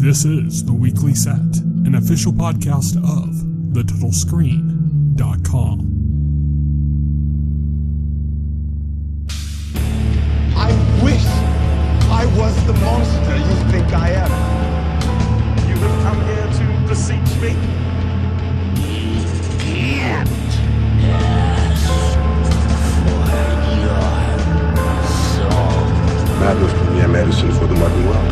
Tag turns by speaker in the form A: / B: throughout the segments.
A: This is The Weekly Set, an official podcast of TheTotalScreen.com.
B: I wish I was the monster you think I am.
C: You have come here to beseech me?
D: Yes, for your soul.
E: Madness can be a medicine for the modern world.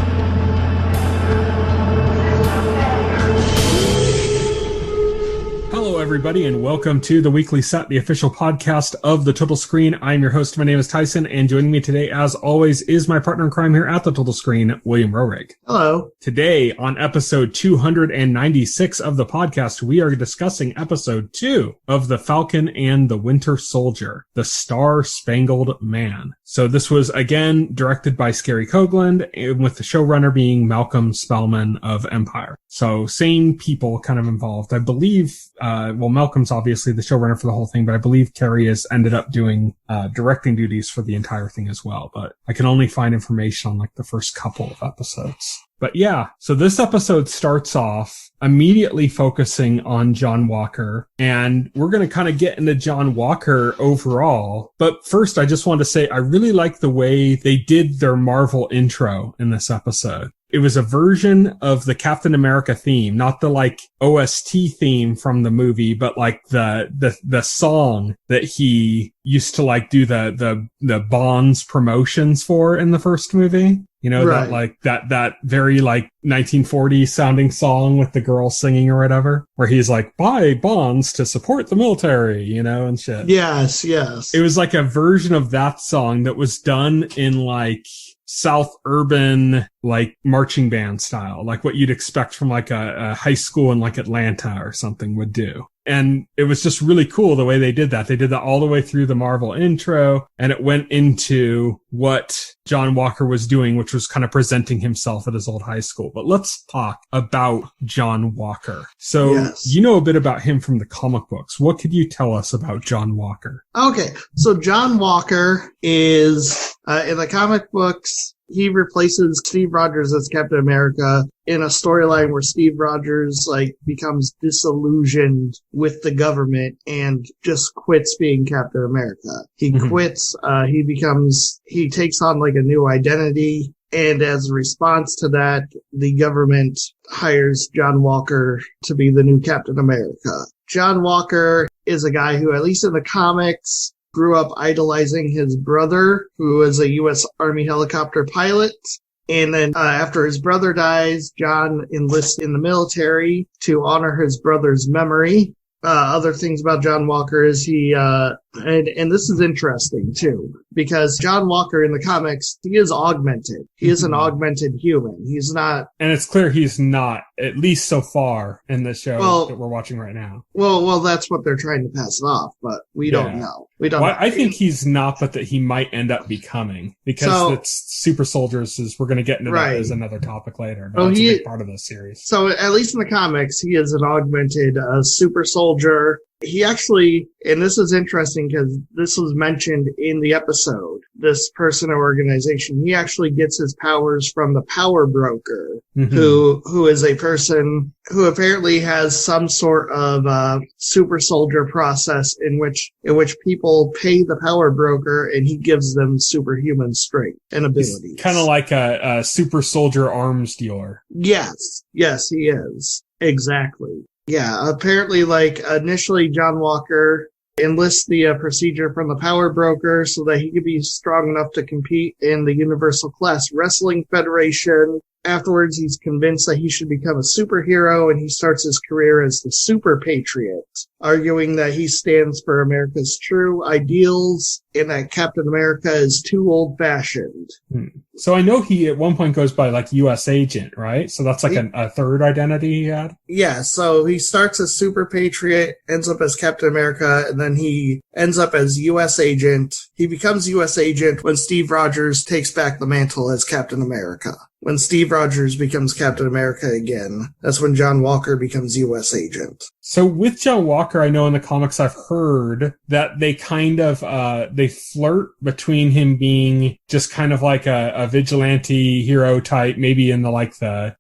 A: Hello, everybody, and welcome to The Weekly Set, the official podcast of The Total Screen. I'm your host. My name is Tyson, and joining me today, as always, is my partner in crime here at The Total Screen, William Rohrig.
F: Hello.
A: Today, on episode 296 of the podcast, we are discussing episode 2 of The Falcon and the Winter Soldier, the Star Spangled Man. So this was, again, directed by Scary Coughlin, with the showrunner being Malcolm Spellman of Empire. So same people kind of involved. I believe, Malcolm's obviously the showrunner for the whole thing, but I believe Carrie has ended up doing directing duties for the entire thing as well. But I can only find information on like the first couple of episodes. But yeah, so this episode starts off immediately focusing on John Walker, and we're going to kind of get into John Walker overall. But first, I just want to say I really like the way they did their Marvel intro in this episode. It was a version of the Captain America theme, not the like OST theme from the movie, but like the song that he used to like do the Bonds promotions for in the first movie. You know,
F: right.
A: That like that very like 1940s sounding song with the girl singing or whatever, where he's like, buy bonds to support the military, you know, and shit.
F: Yes, yes.
A: It was like a version of that song that was done in like South urban, like marching band style, like what you'd expect from like a high school in like Atlanta or something would do. And it was just really cool the way they did that. They did that all the way through the Marvel intro, and it went into what John Walker was doing, which was kind of presenting himself at his old high school. But let's talk about John Walker. So yes. You know a bit about him from the comic books. What could you tell us about John Walker?
F: Okay, so John Walker is, in the comic books, he replaces Steve Rogers as Captain America in a storyline where Steve Rogers like becomes disillusioned with the government and just quits being Captain America. He quits, he takes on like a new identity, and as a response to that, the government hires John Walker to be the new Captain America. John Walker is a guy who, at least in the comics, grew up idolizing his brother, who was a U.S. Army helicopter pilot. And then after his brother dies, John enlists in the military to honor his brother's memory. Other things about John Walker is he, and this is interesting too, because John Walker in the comics, he is augmented. He is an augmented human. He's not.
A: And it's clear he's not, at least so far in the show that we're watching right now.
F: Well, that's what they're trying to pass it off, but we don't know. We don't know.
A: I think he's not, but that he might end up becoming, because it's super soldiers we're going to get into that as another topic later. But it's a big part of this series.
F: So at least in the comics, he is an augmented super soldier. He actually, and this is interesting because this was mentioned in the episode, this person or organization, he actually gets his powers from the power broker, who is a person who apparently has some sort of super soldier process in which people pay the power broker and he gives them superhuman strength and abilities.
A: Kind of like a super soldier arms dealer.
F: Yes, he is. Exactly. Yeah, apparently, like, initially John Walker enlists the procedure from the power broker so that he could be strong enough to compete in the Universal Class Wrestling Federation. Afterwards, he's convinced that he should become a superhero, and he starts his career as the Super Patriot, arguing that he stands for America's true ideals and that Captain America is too old-fashioned.
A: So I know he at one point goes by like U.S. Agent, right? So that's like a third identity he had?
F: Yeah, so he starts as Super Patriot, ends up as Captain America, and then he ends up as U.S. Agent. He becomes U.S. Agent when Steve Rogers takes back the mantle as Captain America. When Steve Steve Rogers becomes Captain America again. That's when John Walker becomes U.S. agent.
A: So with John Walker, I know in the comics I've heard that they kind of, they flirt between him being just kind of like a vigilante hero type, maybe in the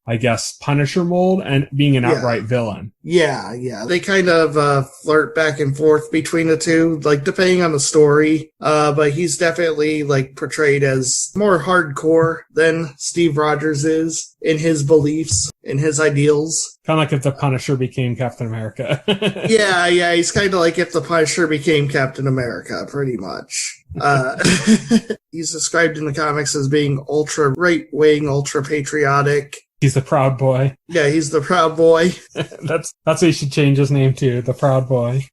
A: I guess, Punisher mold, and being an outright villain.
F: Yeah. They kind of flirt back and forth between the two, like depending on the story. But he's definitely like portrayed as more hardcore than Steve Rogers is in his beliefs, in his ideals.
A: Kind of like if the Punisher became Captain America.
F: Yeah, he's kind of like if the Punisher became Captain America, pretty much. He's described in the comics as being ultra right-wing, ultra patriotic.
A: He's the Proud Boy.
F: Yeah, he's the Proud Boy.
A: That's what he should change his name to, the Proud Boy.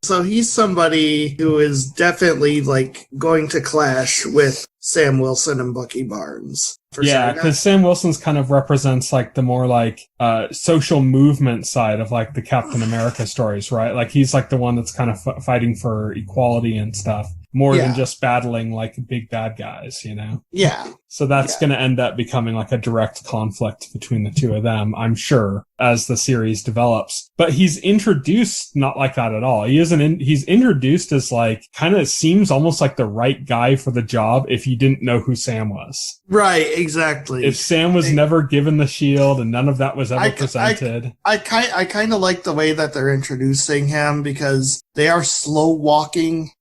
F: So he's somebody who is definitely like going to clash with Sam Wilson and Bucky Barnes.
A: Yeah, because Sam Wilson's kind of represents like the more like social movement side of like the Captain America stories, right? Like he's like the one that's kind of fighting for equality and stuff. More than just battling like big bad guys, you know?
F: Yeah.
A: So that's going to end up becoming like a direct conflict between the two of them, I'm sure, as the series develops. But he's introduced not like that at all. He's introduced as like, kind of seems almost like the right guy for the job if you didn't know who Sam was.
F: Right, exactly.
A: If Sam was never given the shield and none of that was ever presented.
F: I kind of like the way that they're introducing him because they are slow walking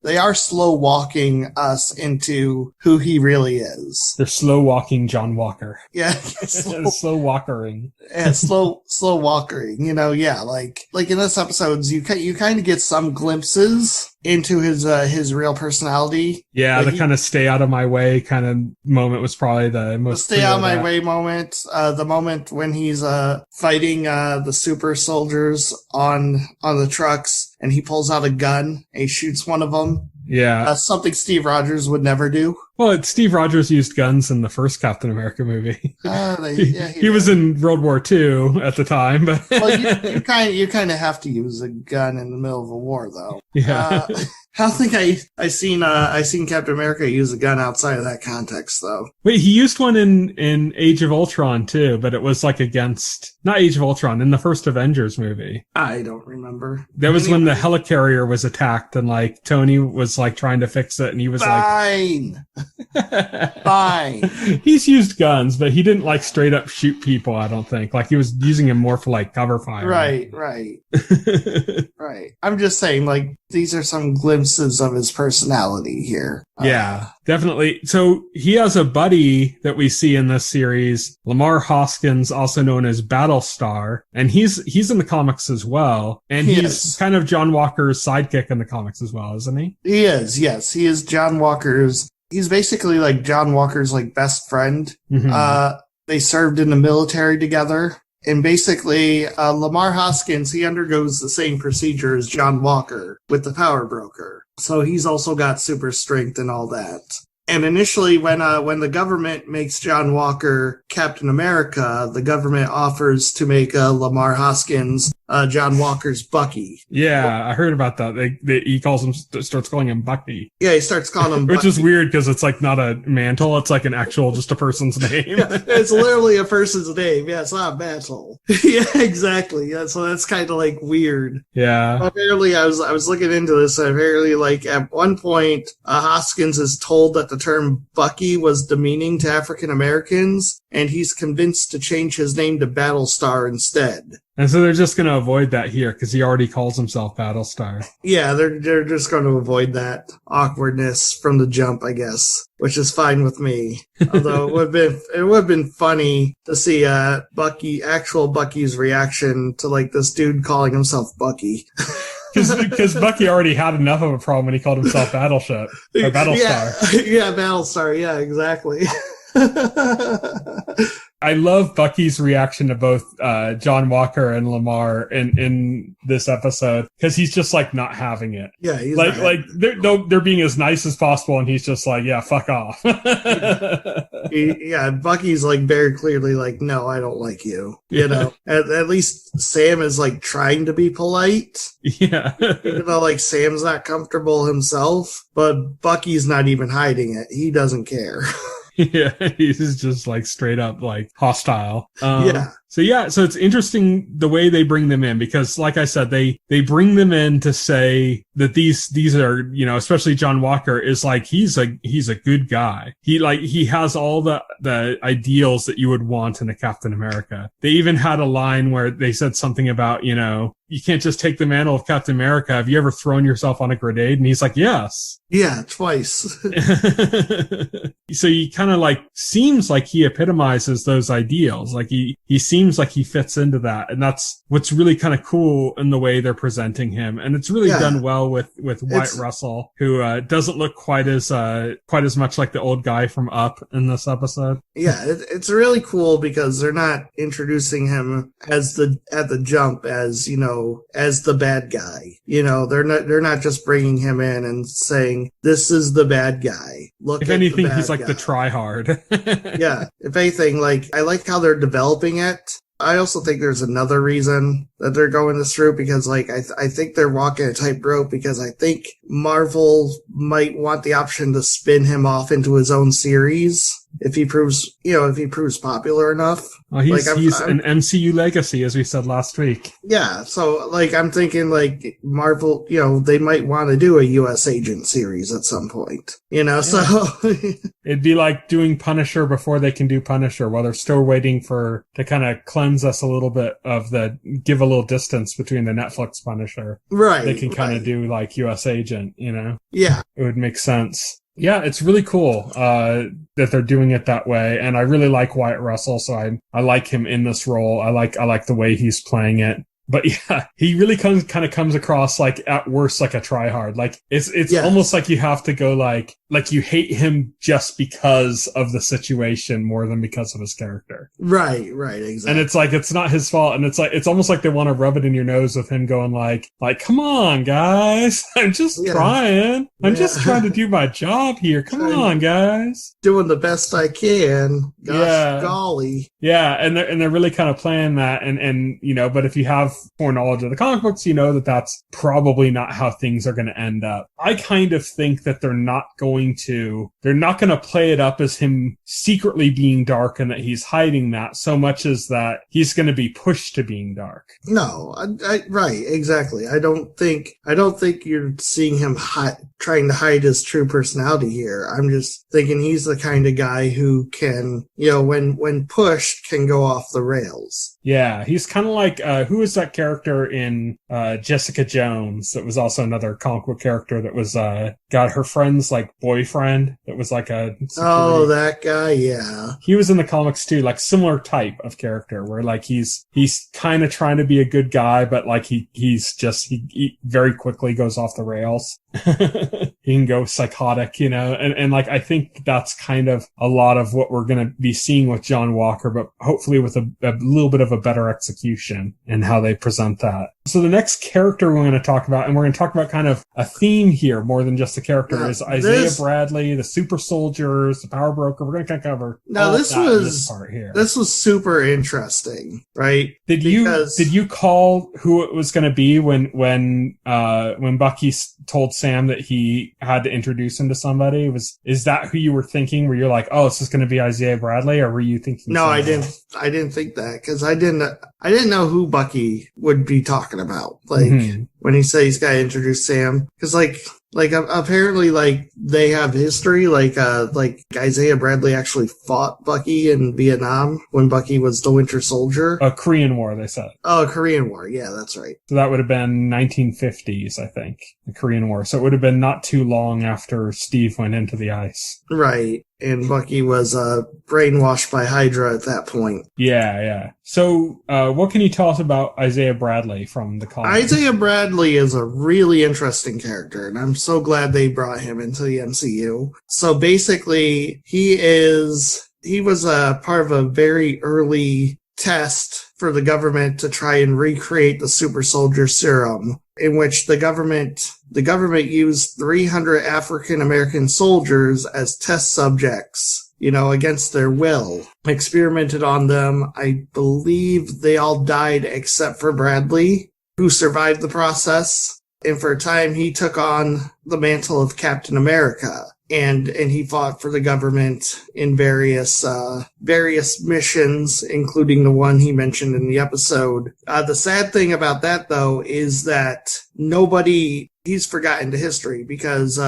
F: us into who he really is.
A: They're slow walking John Walker.
F: Yeah.
A: slow walkering.
F: Yeah, slow walkering, you know, yeah, like in this episodes, you kind of get some glimpses into his real personality.
A: Yeah, the kind of stay out of my way kind of moment was probably the most.
F: The stay out of my way moment. The moment when he's fighting the super soldiers on the trucks, and he pulls out a gun and he shoots one of them.
A: Yeah,
F: something Steve Rogers would never do.
A: Well, Steve Rogers used guns in the first Captain America movie. He was in World War II at the time, but
F: well, you kind of have to use a gun in the middle of a war, though.
A: Yeah.
F: I don't think I seen Captain America use a gun outside of that context, though.
A: Wait, he used one in Age of Ultron too, but it was like not Age of Ultron, in the first Avengers movie.
F: I don't remember.
A: That was when the helicarrier was attacked and like Tony was like trying to fix it and he was
F: fine.
A: He's used guns, but he didn't like straight up shoot people, I don't think. Like he was using them more for like cover fire.
F: Right. Right. I'm just saying, like, these are some glimpses of his personality here.
A: Yeah, definitely. So he has a buddy that we see in this series, Lamar Hoskins, also known as Battlestar, and he's in the comics as well. And he's kind of John Walker's sidekick in the comics as well, isn't he?
F: He is, yes. He is John Walker's. He's basically like John Walker's like best friend. Mm-hmm. They served in the military together. And basically, Lamar Hoskins, he undergoes the same procedure as John Walker with the power broker. So he's also got super strength and all that. And initially, when the government makes John Walker Captain America, the government offers to make Lamar Hoskins John Walker's Bucky.
A: Yeah, I heard about that. He starts calling him Bucky.
F: Yeah, he starts calling him
A: Which
F: Bucky.
A: is weird because it's like not a mantle. It's like just a person's name.
F: Yeah, it's literally a person's name. Yeah, it's not a mantle. Yeah, exactly. Yeah, so that's kind of like weird.
A: Yeah.
F: Apparently, I was looking into this. And apparently, like at one point, Hoskins is told that the term Bucky was demeaning to African Americans, and he's convinced to change his name to Battlestar instead.
A: And so they're just going to avoid that here because he already calls himself Battlestar.
F: Yeah, they're just going to avoid that awkwardness from the jump, I guess, which is fine with me. Although it would have been funny to see Bucky's reaction to like this dude calling himself Bucky.
A: Because Bucky already had enough of a problem when he called himself Battleship or Battlestar.
F: Yeah, Battlestar. Yeah, exactly.
A: I love Bucky's reaction to both John Walker and Lamar in this episode because he's just like not having it.
F: Yeah, he's
A: like they're being as nice as possible, and he's just like, yeah, fuck off.
F: Yeah, Bucky's like very clearly like, no, I don't like you. You know, at least Sam is like trying to be polite.
A: Yeah,
F: even though like Sam's not comfortable himself, but Bucky's not even hiding it. He doesn't care.
A: Yeah, he's just like straight up like hostile.
F: Yeah.
A: So it's interesting the way they bring them in, because like I said, they bring them in to say that these are, you know, especially John Walker is like, he's a good guy. He has all the ideals that you would want in a Captain America. They even had a line where they said something about, you know, you can't just take the mantle of Captain America. Have you ever thrown yourself on a grenade? And he's like, yes.
F: Yeah, twice.
A: So he kind of like seems like he epitomizes those ideals. Like he seems like he fits into that. And that's what's really kind of cool in the way they're presenting him. And it's really done well with Wyatt Russell, who doesn't look quite as much like the old guy from Up in this episode.
F: Yeah, it's really cool because they're not introducing him at the jump as, you know, as the bad guy. You know, they're not just bringing him in and saying, this is the bad guy. Look, if anything,
A: he's like the try-hard.
F: Yeah, if anything, like, I like how they're developing it. I also think there's another reason that they're going this route, because like I think they're walking a tightrope, because I think Marvel might want the option to spin him off into his own series if he proves popular enough.
A: Well, he's an MCU legacy, as we said last week.
F: Yeah, so like I'm thinking like Marvel, you know, they might want to do a US Agent series at some point. You know, so
A: it'd be like doing Punisher before they can do Punisher, while they're still waiting to kind of cleanse us a little bit of give a little distance between the Netflix Punisher.
F: Right.
A: They can kind of do like US Agent, you know?
F: Yeah.
A: It would make sense. Yeah, it's really cool that they're doing it that way, and I really like Wyatt Russell, so I like him in this role. I like the way he's playing it. But yeah, he really comes across like at worst like a tryhard. Like it's almost like you have to go like you hate him just because of the situation more than because of his character.
F: Right, exactly.
A: And it's like it's not his fault, and it's almost like they want to rub it in your nose with him going like come on guys, I'm just trying. I'm just trying to do my job here. Come on guys.
F: Doing the best I can. Gosh golly.
A: Yeah, and they're really kind of playing that, and you know, but if you have foreknowledge of the comic books, you know that that's probably not how things are going to end up. I kind of think that they're not going to play it up as him secretly being dark and that he's hiding that so much as that he's going to be pushed to being dark.
F: No, right, exactly. I don't think you're seeing him trying to hide his true personality here. I'm just thinking he's the kind of guy who can, you know, when pushed, can go off the rails.
A: Yeah, he's kind of like, who is that character in Jessica Jones that was also another comic book character that was got her friend's like boyfriend that was like a security.
F: Oh, that guy, yeah.
A: He was in the comics too, like similar type of character where like he's kind of trying to be a good guy, but like he very quickly goes off the rails. He can go psychotic, you know, and like I think that's kind of a lot of what we're going to be seeing with John Walker, but hopefully with a little bit of a better execution in how they present that. So the next character we're going to talk about, and we're going to talk about kind of a theme here more than just a character, is Isaiah Bradley, the super soldiers, the power broker. We're going to kind of cover this part here.
F: This was super interesting, right?
A: Did you call who it was going to be when Bucky told Sam that he had to introduce him to somebody? Is that who you were thinking? Where you're like, oh, it's just going to be Isaiah Bradley, or were you thinking?
F: No, I didn't. I didn't think that because I didn't know who Bucky would be talking about. Like when he said he's got to introduce Sam, because like apparently like they have history. Like Isaiah Bradley actually fought Bucky in Vietnam when Bucky was the Winter Soldier.
A: A Korean War, they said.
F: Oh, Korean War. Yeah, that's right.
A: So that would have been 1950s, I think, the Korean War. So it would have been not too long after Steve went into the ice.
F: Right. And Bucky was brainwashed by Hydra at that point.
A: Yeah. So what can you tell us about Isaiah Bradley from the comics?
F: Isaiah Bradley is a really interesting character, and I'm so glad they brought him into the MCU. So basically, he was a part of a very early test for the government to try and recreate the super soldier serum, in which the government used 300 African American soldiers as test subjects, you know, against their will. Experimented on them. I believe they all died except for Bradley, who survived the process. And for a time, he took on the mantle of Captain America. and he fought for the government in various missions, including the one he mentioned in the episode. The sad thing about that, though, is that he's forgotten to history because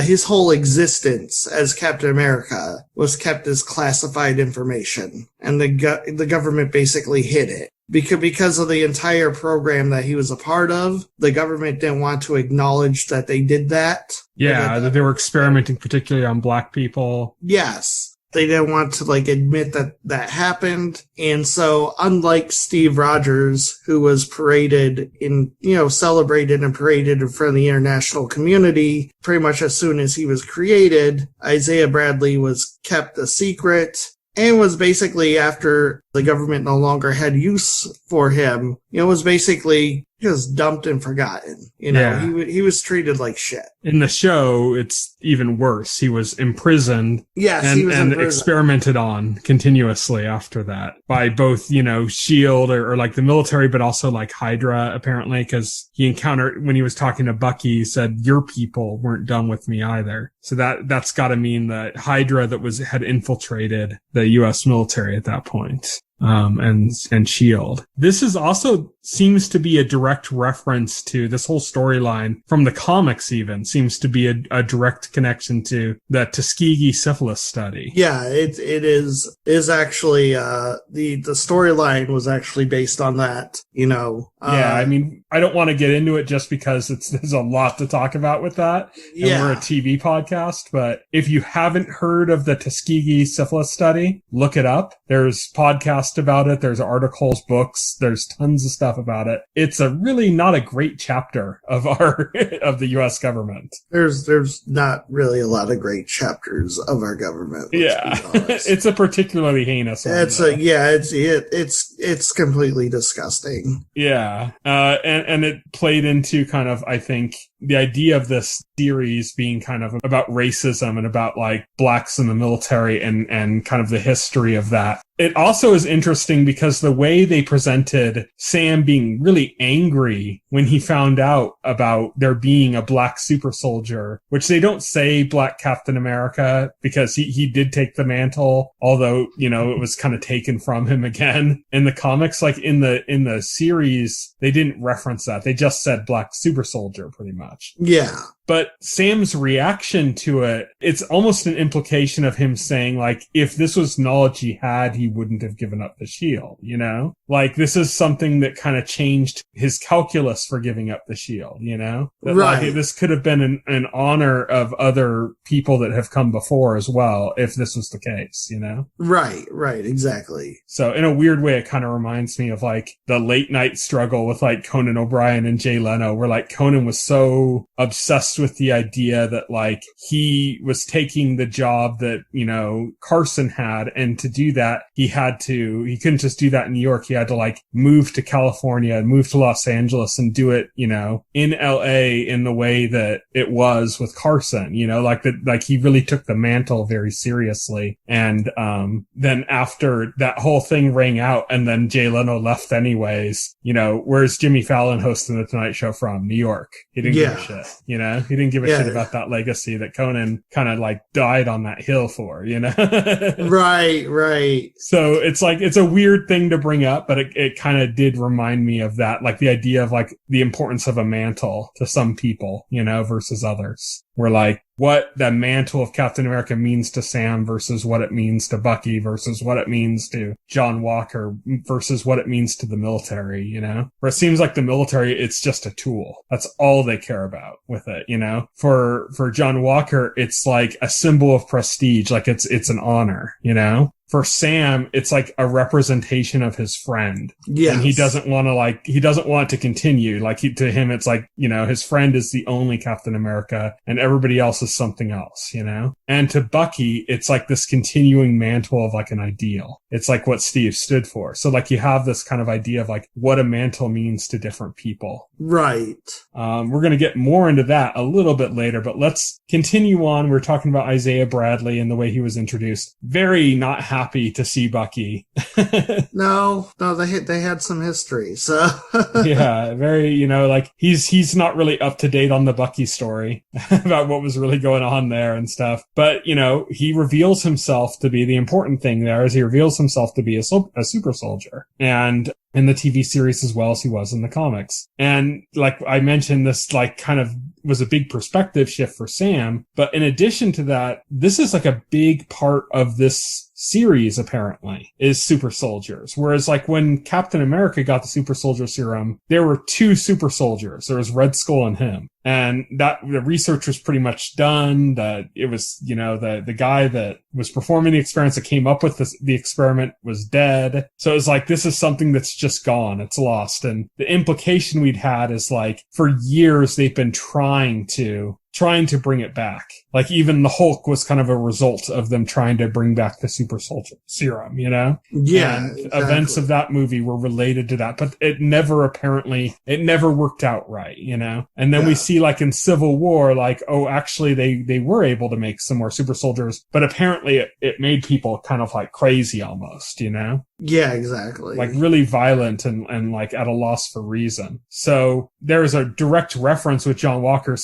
F: his whole existence as Captain America was kept as classified information, and the government basically hid it. Because of the entire program that he was a part of, the government didn't want to acknowledge that they did that.
A: Yeah, that they were experimenting particularly on black people.
F: Yes. They didn't want to admit that happened. And so unlike Steve Rogers, who was celebrated and paraded in front of the international community pretty much as soon as he was created, Isaiah Bradley was kept a secret. And was basically, after the government no longer had use for him, was basically just dumped and forgotten. He was treated like shit.
A: In the show, it's even worse. He was imprisoned.
F: Yes,
A: he was imprisoned. Experimented on continuously after that by both, SHIELD or the military, but also Hydra, apparently, because he encountered, when he was talking to Bucky, he said, your people weren't done with me either. So that's gotta mean that Hydra had infiltrated the U.S. military at that point. And SHIELD. This is also seems to be a direct reference to this whole storyline from the comics, even seems to be a direct connection to the Tuskegee syphilis study.
F: Yeah, it is actually, the storyline was actually based on that,
A: Yeah, I mean, I don't want to get into it just because there's a lot to talk about with that. And we're a TV podcast, but if you haven't heard of the Tuskegee syphilis study, look it up. There's podcasts about it. There's articles, books. There's tons of stuff about it. It's really not a great chapter of of the U.S. government.
F: There's not really a lot of great chapters of our government.
A: Yeah, it's a particularly heinous one.
F: It's completely disgusting.
A: Yeah, and it played into kind of, I think, the idea of this series being kind of about racism and about blacks in the military and kind of the history of that. It also is interesting because the way they presented Sam being really angry when he found out about there being a black super soldier, which they don't say Black Captain America because he did take the mantle, although, it was kind of taken from him again. In the comics, in the series, they didn't reference that. They just said Black Super Soldier pretty much.
F: Yeah.
A: But Sam's reaction to it, it's almost an implication of him saying, if this was knowledge he had, he wouldn't have given up the shield, This is something that kind of changed his calculus for giving up the shield, That,
F: right.
A: This could have been an honor of other people that have come before as well, if this was the case,
F: Right, exactly.
A: So in a weird way, it kind of reminds me of the late night struggle with Conan O'Brien and Jay Leno, where Conan was so obsessed with the idea that he was taking the job that, Carson had. And to do that, he couldn't just do that in New York. He had to move to California and move to Los Angeles and do it, in LA in the way that it was with Carson, he really took the mantle very seriously. And, then after that whole thing rang out and then Jay Leno left anyways, where's Jimmy Fallon hosting the Tonight Show from? New York. He didn't give a shit, He didn't give a shit about that legacy that Conan kind of died on that hill for,
F: Right.
A: So it's a weird thing to bring up, but it kind of did remind me of that, the idea of the importance of a mantle to some people, versus others. Where what the mantle of Captain America means to Sam versus what it means to Bucky versus what it means to John Walker versus what it means to the military, Where it seems like the military, it's just a tool. That's all they care about with it, For John Walker, it's a symbol of prestige, it's an honor, For Sam, it's a representation of his friend.
F: Yes.
A: And he doesn't want it to continue. To him, it's his friend is the only Captain America and everybody else is something else, And to Bucky, it's this continuing mantle of an ideal. It's what Steve stood for. So you have this kind of idea of what a mantle means to different people.
F: Right.
A: We're going to get more into that a little bit later, but let's continue on. We're talking about Isaiah Bradley and the way he was introduced. Very not happy happy to see Bucky.
F: No, they had some history, so.
A: Yeah, very, like he's not really up to date on the Bucky story about what was really going on there and stuff. But, he reveals himself to be the important thing there is he reveals himself to be a super soldier. And in the TV series as well as he was in the comics. And like I mentioned, this like kind of was a big perspective shift for Sam. But in addition to that, this is like a big part of this series, apparently, is super soldiers. Whereas like when Captain America got the super soldier serum, there were two super soldiers. There was Red Skull and him. And that the research was pretty much done. It was, the guy that was performing the experiments that came up with the experiment was dead. So it was like, this is something that's just gone. It's lost. And the implication we'd had is like, for years, they've been trying to bring it back. Like even the Hulk was kind of a result of them trying to bring back the super soldier serum,
F: Yeah.
A: And
F: exactly.
A: events of that movie were related to that, but it never worked out right, And then we see like in Civil War, like, oh, actually they were able to make some more super soldiers, but apparently it made people kind of like crazy almost,
F: Yeah, exactly.
A: Like really violent and like at a loss for reason. So there's a direct reference with John Walker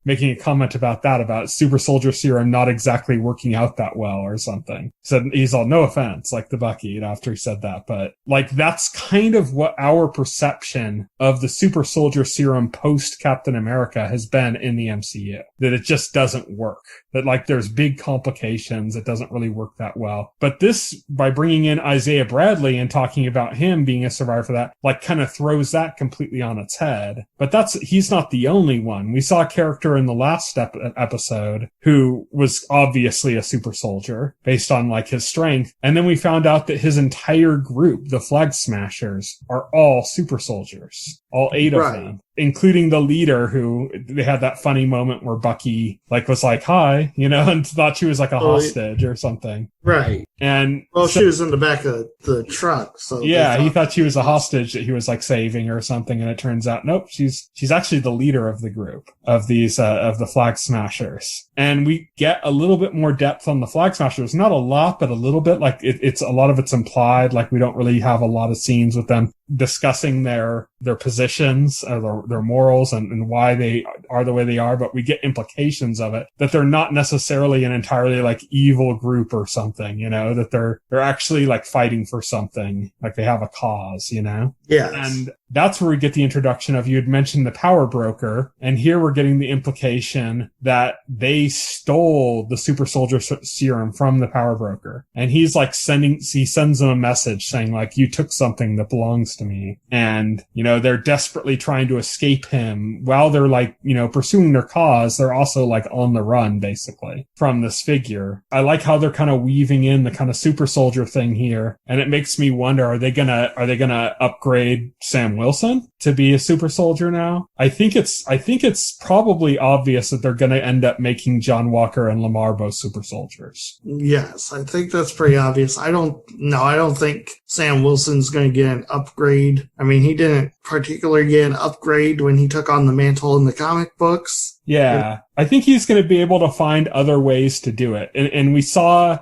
A: making a comment about that, about super soldier serum not exactly working out that well or something. So he's all, no offense, like the Bucky, after he said that. But like, that's kind of what our perception of the super soldier serum post Captain America has been in the MCU. That it just doesn't work. That like there's big complications. It doesn't really work that well. But this, by bringing in Isaiah Bradley and talking about him being a survivor for that, like kind of throws that completely on its head. But he's not the only one. We saw a character in the last episode who was obviously a super soldier based on like his strength. And then we found out that his entire group, the Flag Smashers, are all super soldiers. All 8 of them, including the leader, who they had that funny moment where Bucky was like, hi, and thought she was like a hostage or something.
F: Right.
A: And
F: she was in the back of the truck. So
A: yeah, he thought she was a hostage that he was like saving or something. And it turns out, nope, she's actually the leader of the group of these, of the Flag Smashers. And we get a little bit more depth on the Flag Smashers. Not a lot, but a little bit. Like it's a lot of it's implied. Like we don't really have a lot of scenes with them discussing their positions, their morals and why they are the way they are, but we get implications of it, that they're not necessarily an entirely like evil group or something, that they're actually like fighting for something, like they have a cause,
F: Yes.
A: And that's where we get the introduction of, you had mentioned the power broker, and here we're getting the implication that they stole the super soldier serum from the power broker. And he's like he sends them a message saying like, you took something that belongs to me. And, they're desperately trying to escape him while they're like, pursuing their cause. They're also like on the run basically from this figure. I like how they're kind of weaving in the kind of super soldier thing here. And it makes me wonder, are they gonna upgrade Sam Wilson to be a super soldier now? I think it's probably obvious that they're going to end up making John Walker and Lamar both super soldiers.
F: Yes, I think that's pretty obvious. I don't think Sam Wilson's going to get an upgrade. I mean, he didn't particularly get an upgrade when he took on the mantle in the comic books.
A: Yeah, I think he's going to be able to find other ways to do it. And we saw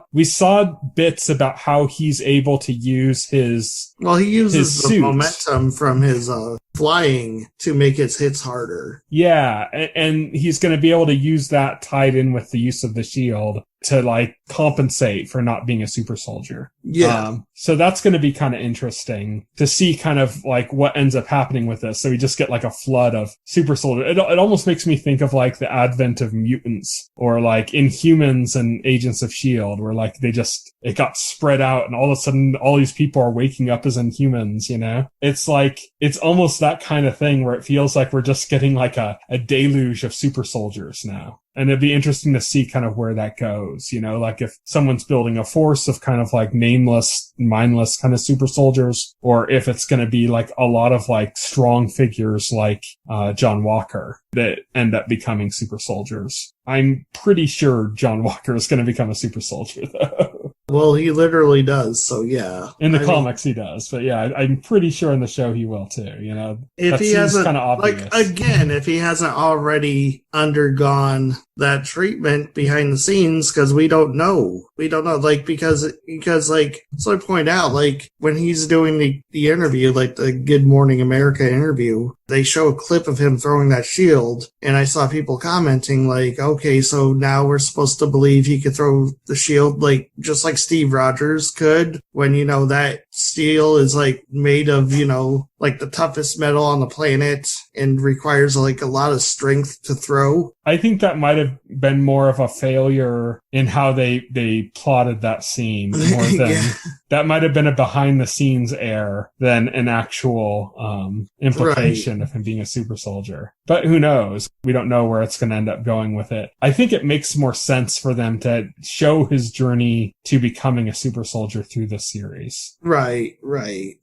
A: bits about how he's able to use his...
F: Well, he uses the
A: suits.
F: momentum from his flying to make his hits harder.
A: Yeah, and he's going to be able to use that tied in with the use of the shield to like compensate for not being a super soldier.
F: Yeah.
A: So that's going to be kind of interesting to see kind of like what ends up happening with this. So we just get like a flood of super soldiers. It almost makes me think of like the advent of mutants or like Inhumans and Agents of S.H.I.E.L.D. where like it got spread out and all of a sudden all these people are waking up as Inhumans, It's like, it's almost that kind of thing where it feels like we're just getting like a deluge of super soldiers now. And it'd be interesting to see kind of where that goes, like if someone's building a force of kind of like nameless, mindless kind of super soldiers, or if it's going to be like a lot of like strong figures like John Walker that end up becoming super soldiers. I'm pretty sure John Walker is going to become a super soldier though.
F: Well, he literally does, so yeah.
A: In the comics he does, but yeah, I'm pretty sure in the show he will too,
F: If
A: that
F: he
A: seems
F: hasn't,
A: kind of obvious.
F: if he hasn't already undergone that treatment behind the scenes, because we don't know. Like, because like, so I point out, like, when he's doing the interview, like the Good Morning America interview, they show a clip of him throwing that shield, and I saw people commenting, like, okay, so now we're supposed to believe he could throw the shield, like, just like Steve Rogers could, when, that steel is, like, made of, like the toughest metal on the planet and requires, like, a lot of strength to throw.
A: I think that might have been more of a failure in how they plotted that scene more than
F: Yeah.
A: That might have been a behind the scenes error than an actual implication of him being a super soldier. But who knows? We don't know where it's going to end up going with it. I think it makes more sense for them to show his journey to becoming a super soldier through this series.
F: Right.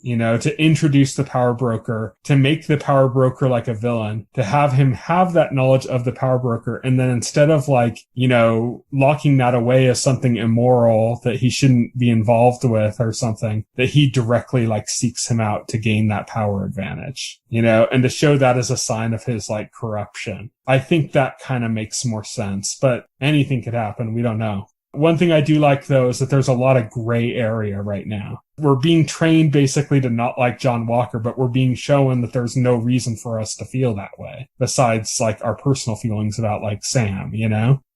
A: To introduce the power broker, to make the power broker like a villain, to have him have that knowledge of the power broker, and then instead of locking that away as something immoral that he shouldn't be involved with or something, that he directly seeks him out to gain that power advantage, and to show that as a sign of his corruption. I think that kind of makes more sense, but anything could happen. We don't know. One thing I do like, though, is that there's a lot of gray area right now. We're being trained basically to not like John Walker, but we're being shown that there's no reason for us to feel that way, besides our personal feelings about Sam,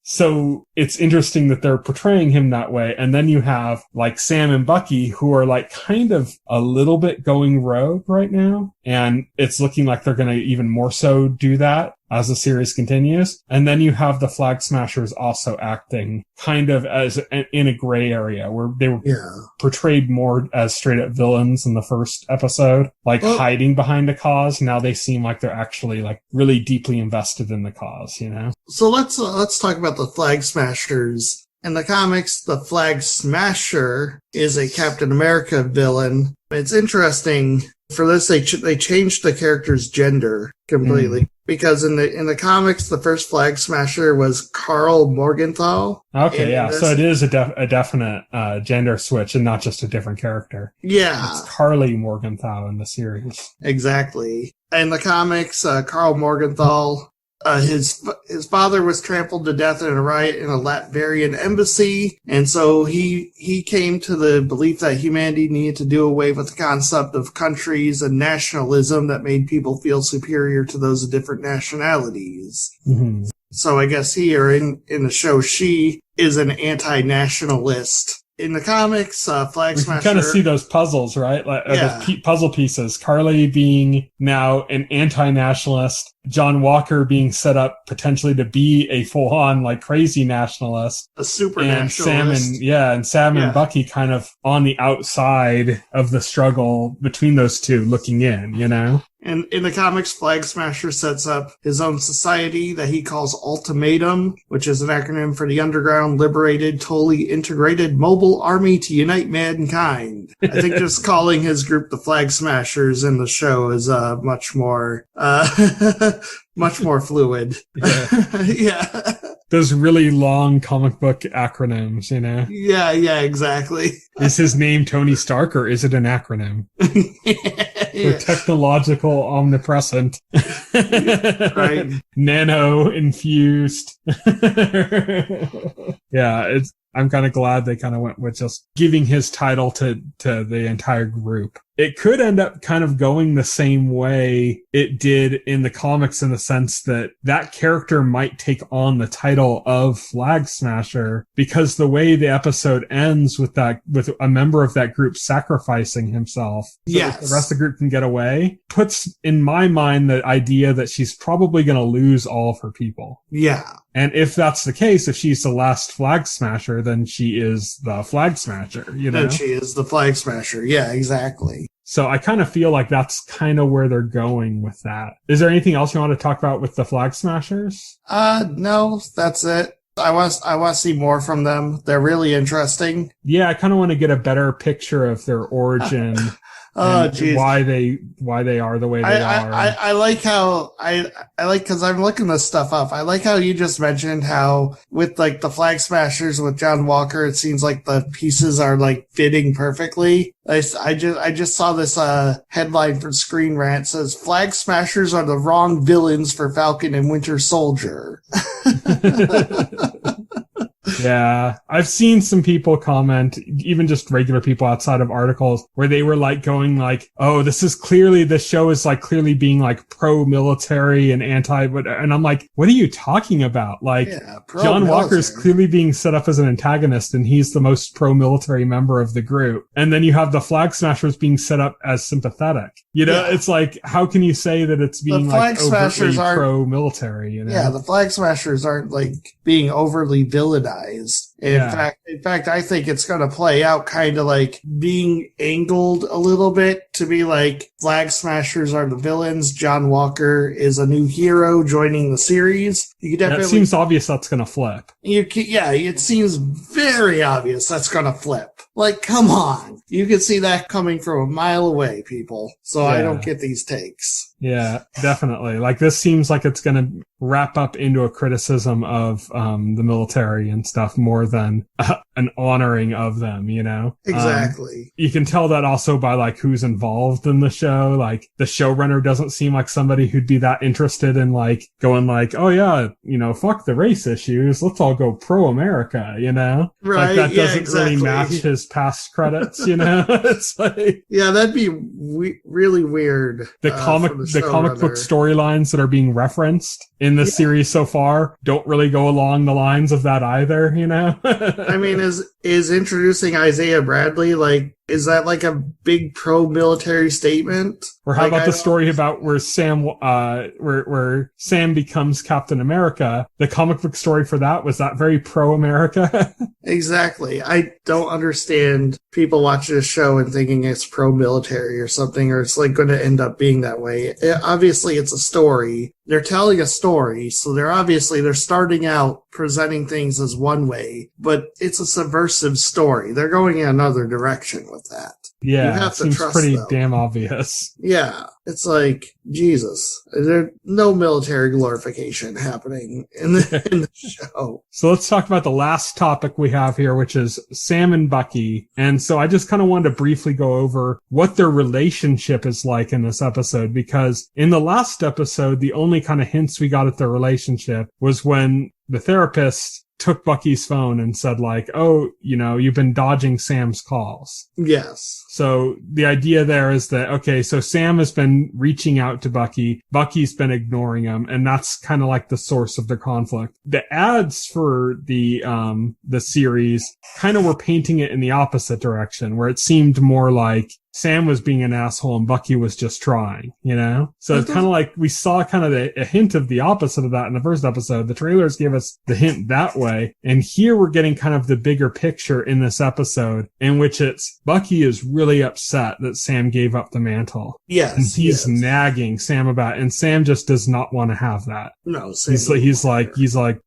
A: So it's interesting that they're portraying him that way. And then you have Sam and Bucky, who are kind of a little bit going rogue right now. And it's looking like they're going to even more so do that as the series continues. And then you have the Flag Smashers also acting kind of as in a gray area where they were portrayed more as straight up villains in the first episode, hiding behind a cause. Now they seem like they're actually really deeply invested in the cause,
F: So let's talk about the Flag Smashers. In the comics, the Flag Smasher is a Captain America villain. It's interesting. For this, they changed the character's gender completely. Because in the comics, the first Flag Smasher was Carl Morgenthau.
A: Okay, yeah. So it is a definite gender switch and not just a different character.
F: Yeah.
A: It's Carly Morgenthau in the series.
F: Exactly. In the comics, Carl Morgenthau, his father was trampled to death in a riot in a Latvian embassy, and so he came to the belief that humanity needed to do away with the concept of countries and nationalism that made people feel superior to those of different nationalities.
A: Mm-hmm.
F: So I guess he, or in the show, she is an anti-nationalist. In the comics, Flag Smasher...
A: You kind of see those puzzles, right? Those puzzle pieces. Carly being now an anti-nationalist, John Walker being set up potentially to be a full-on, crazy nationalist.
F: A super
A: and
F: nationalist.
A: Sam and Bucky kind of on the outside of the struggle between those two, looking in,
F: And in the comics, Flag Smasher sets up his own society that he calls Ultimatum, which is an acronym for the Underground Liberated Totally Integrated Mobile Army to Unite Mankind. I think just calling his group the Flag Smashers in the show is much more fluid.
A: Yeah. Those really long comic book acronyms,
F: Yeah, exactly.
A: Is his name Tony Stark, or is it an acronym? For technological omnipresent.
F: Right.
A: Nano infused. Yeah, I'm kind of glad they kind of went with just giving his title to the entire group. It could end up kind of going the same way it did in the comics, in the sense that that character might take on the title of Flag Smasher, because the way the episode ends with a member of that group sacrificing himself so that the rest of the group can get away, puts in my mind the idea that she's probably going to lose all of her people.
F: Yeah.
A: And if that's the case, if she's the last Flag Smasher, then she is the Flag Smasher,
F: Then she is the Flag Smasher. Yeah, exactly.
A: So I kind of feel like that's kind of where they're going with that. Is there anything else you want to talk about with the Flag Smashers?
F: No, that's it. I want to see more from them. They're really interesting.
A: Yeah, I kind of want to get a better picture of their origin.
F: Oh, geez.
A: Why they are the way they are.
F: I like how because I'm looking this stuff up. I like how you just mentioned how with like the Flag Smashers with John Walker, it seems like the pieces are like fitting perfectly. I just saw this headline from Screen Rant says Flag Smashers are the wrong villains for Falcon and Winter Soldier.
A: Yeah, I've seen some people comment, even just regular people outside of articles, where they were like going like, "Oh, this show is like clearly being like pro-military and anti," and I'm like, "What are you talking about?" Like, John Walker's clearly being set up as an antagonist, and he's the most pro-military member of the group. And then you have the Flag Smashers being set up as sympathetic. You know, It's like, how can you say that it's being like overtly pro-military? You know?
F: Yeah, the Flag Smashers aren't like being overly villainized. In fact, I think it's going to play out kind of like being angled a little bit to be like Flag Smashers are the villains. John Walker is a new hero joining the series. You definitely,
A: it seems obvious that's going to flip.
F: It seems very obvious that's going to flip. Like, come on. You can see that coming from a mile away, people. So I don't get these takes.
A: Yeah, definitely. Like, this seems like it's going to wrap up into a criticism of the military and stuff more than an honoring of them, you know?
F: Exactly.
A: You can tell that also by, like, who's involved in the show. Like, the showrunner doesn't seem like somebody who'd be that interested in, like, going like, oh, yeah, you know, fuck the race issues. Let's all go pro-America, you know?
F: Right.
A: Like, that doesn't really match his past credits, you know? It's like...
F: Yeah, that'd be really weird.
A: The comic book storylines that are being referenced in the series so far don't really go along the lines of that either, you know?
F: I mean, is introducing Isaiah Bradley, like, is that like a big pro-military statement?
A: Or how about the story about where Sam becomes Captain America? The comic book story for that, was that very pro-America?
F: Exactly. I don't understand people watching this show and thinking it's pro-military or something, or it's like going to end up being that way. Obviously, it's a story. They're telling a story, so they're starting out presenting things as one way, but it's a subversive story. They're going in another direction with that.
A: Yeah,
F: you have to
A: seems
F: trust
A: pretty
F: them.
A: damn obvious.
F: Yeah, it's like, Jesus, there's no military glorification happening in the show.
A: So let's talk about the last topic we have here, which is Sam and Bucky. And so I just kind of wanted to briefly go over what their relationship is like in this episode, because in the last episode, the only kind of hints we got at their relationship was when the therapist took Bucky's phone and said like, oh, you know, you've been dodging Sam's calls.
F: Yes.
A: So the idea there is that, okay, so Sam has been reaching out to Bucky. Bucky's been ignoring him. And that's kind of like the source of their conflict. The ads for the series kind of were painting it in the opposite direction, where it seemed more like Sam was being an asshole and Bucky was just trying, you know? So it's kind of like we saw kind of a hint of the opposite of that in the first episode. The trailers gave us the hint that way. And here we're getting kind of the bigger picture in this episode, in which it's Bucky is really upset that Sam gave up the mantle.
F: Yes.
A: And he's nagging Sam about it. And Sam just does not want to have that.
F: No,
A: he's like,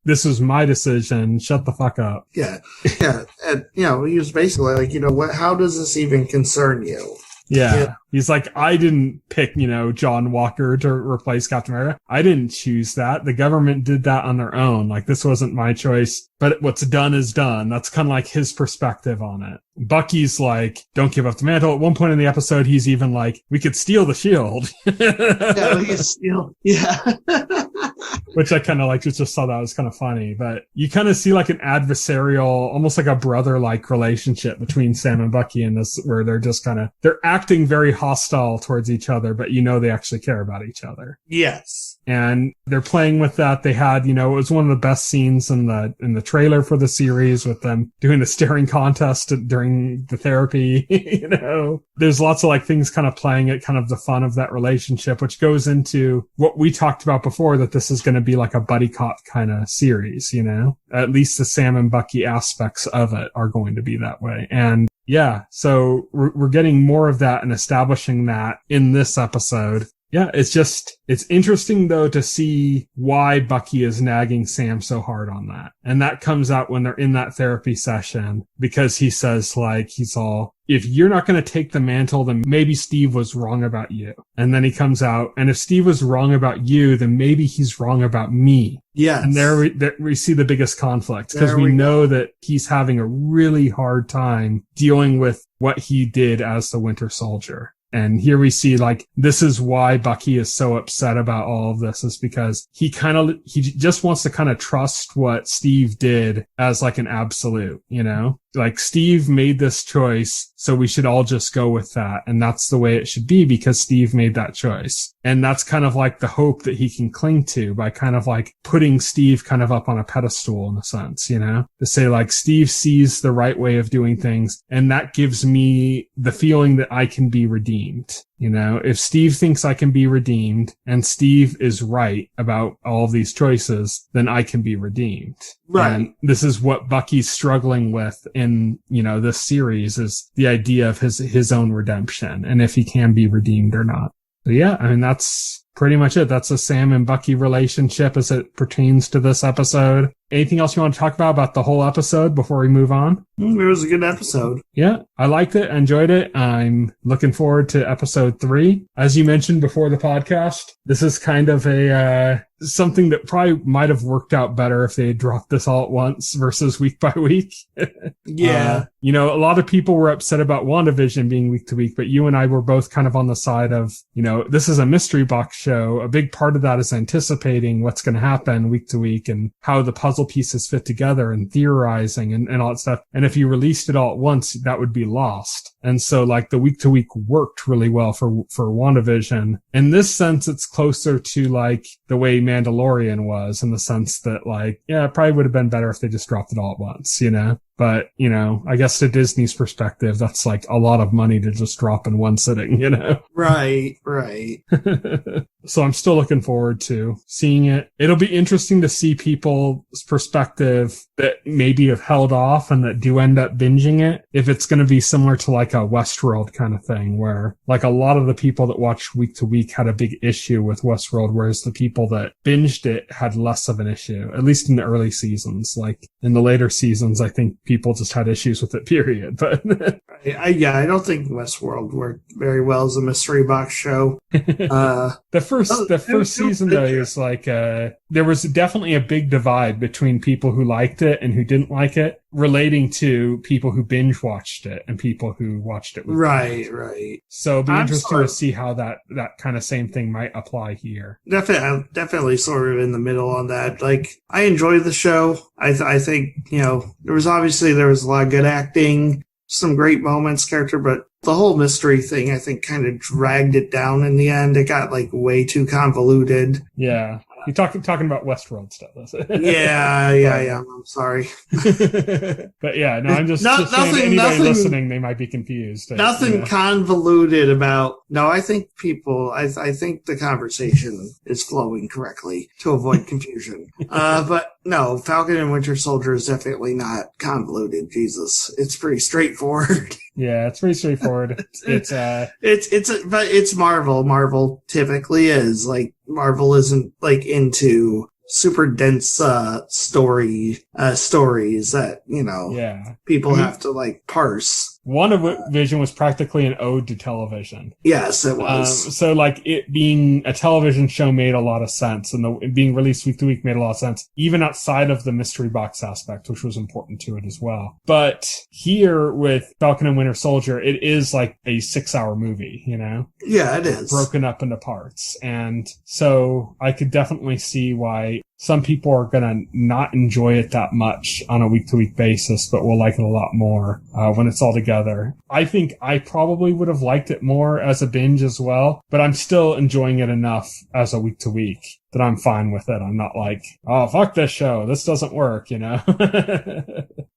A: this is my decision. Shut the fuck up.
F: Yeah. Yeah. And, you know, he was basically like, you know what, how does this even concern you?
A: Yeah. He's like, I didn't pick, you know, John Walker to replace Captain America. I didn't choose that. The government did that on their own. Like, this wasn't my choice, but what's done is done. That's kind of like his perspective on it. Bucky's like, don't give up the mantle. At one point in the episode, he's even like, we could steal the shield.
F: Yeah, we could steal. Yeah.
A: Which I kind of like, just saw that was kind of funny, but you kind of see like an adversarial, almost like a brother-like relationship between Sam and Bucky in this, where they're just kind of, they're acting very hostile towards each other, but you know they actually care about each other.
F: Yes.
A: And they're playing with that. They had, you know, it was one of the best scenes in the trailer for the series, with them doing the staring contest during the therapy. You know, there's lots of like things kind of playing at kind of the fun of that relationship, which goes into what we talked about before, that this is going to be like a buddy cop kind of series, you know, at least the Sam and Bucky aspects of it are going to be that way. And yeah, so we're getting more of that and establishing that in this episode. Yeah, it's interesting though to see why Bucky is nagging Sam so hard on that. And that comes out when they're in that therapy session, because he says like, he's all, if you're not going to take the mantle, then maybe Steve was wrong about you. And then he comes out, and if Steve was wrong about you, then maybe he's wrong about me.
F: Yes.
A: And there we see the biggest conflict, because we know that he's having a really hard time dealing with what he did as the Winter Soldier. And here we see, like, this is why Bucky is so upset about all of this, is because he just wants to kind of trust what Steve did as like an absolute, you know? Like, Steve made this choice, so we should all just go with that. And that's the way it should be, because Steve made that choice. And that's kind of like the hope that he can cling to by kind of like putting Steve kind of up on a pedestal in a sense, you know, to say like, Steve sees the right way of doing things. And that gives me the feeling that I can be redeemed. You know, if Steve thinks I can be redeemed and Steve is right about all of these choices, then I can be redeemed.
F: Right.
A: And this is what Bucky's struggling with in, you know, this series, is the idea of his own redemption and if he can be redeemed or not. So yeah, I mean, that's pretty much it. That's a Sam and Bucky relationship as it pertains to this episode. Anything else you want to talk about the whole episode before we move on?
F: It was a good episode.
A: Yeah, I liked it. I enjoyed it. I'm looking forward to episode 3. As you mentioned before the podcast, this is kind of a something that probably might have worked out better if they had dropped this all at once versus week by week.
F: Yeah.
A: You know, a lot of people were upset about WandaVision being week to week, but you and I were both kind of on the side of, you know, this is a mystery box show. A big part of that is anticipating what's going to happen week to week and how the puzzle pieces fit together and theorizing and all that stuff. And if you released it all at once, that would be lost. And so like the week to week worked really well for WandaVision. In this sense, it's closer to like the way Mandalorian was, in the sense that like, yeah, it probably would have been better if they just dropped it all at once, you know? But, you know, I guess to Disney's perspective, that's like a lot of money to just drop in one sitting, you know?
F: Right.
A: So I'm still looking forward to seeing it. It'll be interesting to see people's perspective that maybe have held off and that do end up binging it. If it's going to be similar to like a Westworld kind of thing, where like a lot of the people that watch week to week had a big issue with Westworld, whereas the people that binged it had less of an issue, at least in the early seasons. Like in the later seasons, I think people just had issues with it, period. But
F: I don't think Westworld worked very well as a mystery box show.
A: The first season though is like there was definitely a big divide between people who liked it and who didn't like it, relating to people who binge watched it and people who watched it.
F: Right.
A: So it'll be interesting to see how that kind of same thing might apply here.
F: Definitely sort of in the middle on that. Like, I enjoyed the show. I think, you know, there was a lot of good acting, some great moments, character, but the whole mystery thing, I think, kind of dragged it down in the end. It got like way too convoluted.
A: Yeah. You're talking about Westworld stuff.
F: Yeah. I'm sorry.
A: But yeah, no, I'm just saying to anybody listening, they might be confused.
F: Nothing convoluted about. No, I think I think the conversation is flowing correctly to avoid confusion. But no, Falcon and Winter Soldier is definitely not convoluted. Jesus, it's pretty straightforward.
A: Yeah, it's pretty straightforward. But
F: it's Marvel. Marvel typically is like, Marvel isn't like into super dense stories that, you know, people have to like parse.
A: WandaVision was practically an ode to television.
F: Yes, it was.
A: So like it being a television show made a lot of sense, and it being released week to week made a lot of sense, even outside of the mystery box aspect, which was important to it as well. But here with Falcon and Winter Soldier, it is like a 6-hour movie, you know?
F: Yeah, it is.
A: Broken up into parts. And so I could definitely see why some people are going to not enjoy it that much on a week-to-week basis, but will like it a lot more when it's all together. I think I probably would have liked it more as a binge as well, but I'm still enjoying it enough as a week-to-week that I'm fine with it. I'm not like, oh, fuck this show. This doesn't work, you know?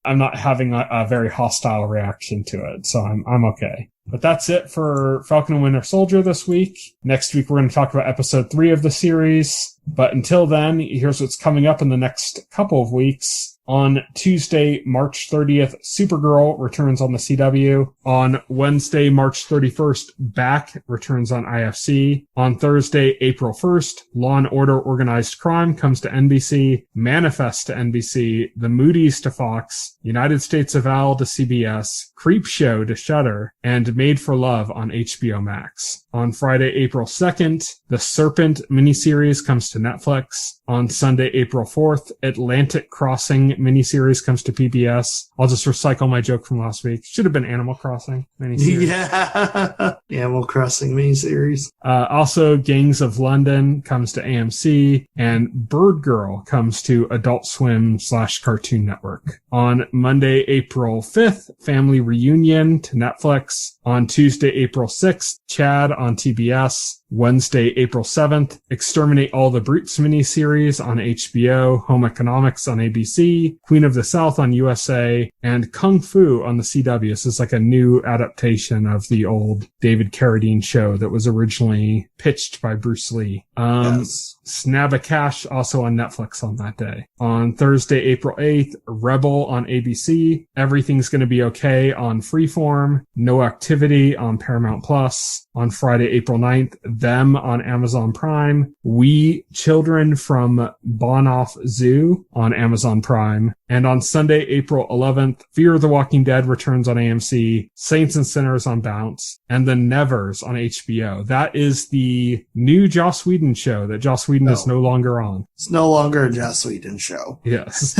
A: I'm not having a very hostile reaction to it, so I'm okay. But that's it for Falcon and Winter Soldier this week. Next week, we're going to talk about episode 3 of the series. But until then, here's what's coming up in the next couple of weeks. On Tuesday, March 30th, Supergirl returns on the CW. On Wednesday, March 31st, Back returns on IFC. On Thursday, April 1st, Law & Order Organized Crime comes to NBC. Manifest to NBC. The Moody's to Fox. United States of Al to CBS. Creepshow to Shudder, and Made for Love on HBO Max. On Friday, April 2nd, The Serpent miniseries comes to Netflix. On Sunday, April 4th, Atlantic Crossing miniseries comes to PBS. I'll just recycle my joke from last week. Should have been Animal Crossing miniseries.
F: Yeah. Animal Crossing miniseries.
A: Also, Gangs of London comes to AMC, and Bird Girl comes to Adult Swim / Cartoon Network. On Monday, April 5th, Family Reunion to Netflix. On Tuesday, April 6th, Chad on TBS. Wednesday, April 7th, Exterminate All the Brutes miniseries on HBO, Home Economics on ABC, Queen of the South on USA, and Kung Fu on the CW. This is like a new adaptation of the old David Carradine show that was originally pitched by Bruce Lee.
F: Yes.
A: Snab a Cash also on Netflix on that day. On Thursday, April 8th, Rebel on ABC, Everything's Gonna Be Okay on Freeform, No Activity on Paramount Plus. On Friday, April 9th, Them on Amazon Prime, We Children from Bonoff Zoo on Amazon Prime, and on Sunday, April 11th, Fear of the Walking Dead returns on AMC, Saints and Sinners on Bounce, and The Nevers on HBO. That is the new Joss Whedon show that Joss Whedon is no longer on.
F: It's no longer a Joss Whedon show.
A: Yes.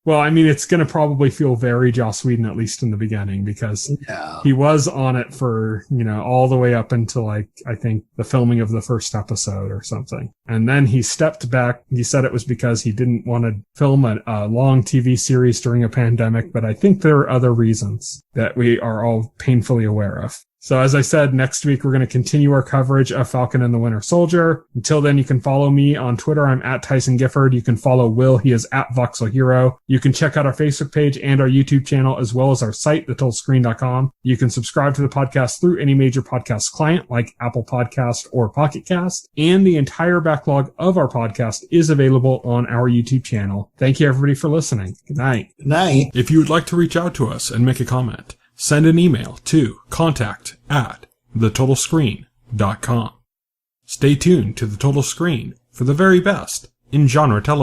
A: Well, I mean, it's going to probably feel very Joss Whedon, at least in the beginning, because he was on it for, all the way up until, I think, the filming of the first episode or something. And then he stepped back. He said it was because he didn't want to film a long TV series during a pandemic, but I think there are other reasons that we are all painfully aware of. So as I said, next week we're going to continue our coverage of Falcon and the Winter Soldier. Until then, you can follow me on Twitter. I'm at Tyson Gifford. You can follow Will. He is at Voxel Hero. You can check out our Facebook page and our YouTube channel, as well as our site, thetotalscreen.com. You can subscribe to the podcast through any major podcast client like Apple Podcast or Pocket Cast. And the entire backlog of our podcast is available on our YouTube channel. Thank you, everybody, for listening. Good night.
F: Good night.
A: If you would like to reach out to us and make a comment, send an email to contact@thetotalscreen.com. Stay tuned to The Total Screen for the very best in genre television.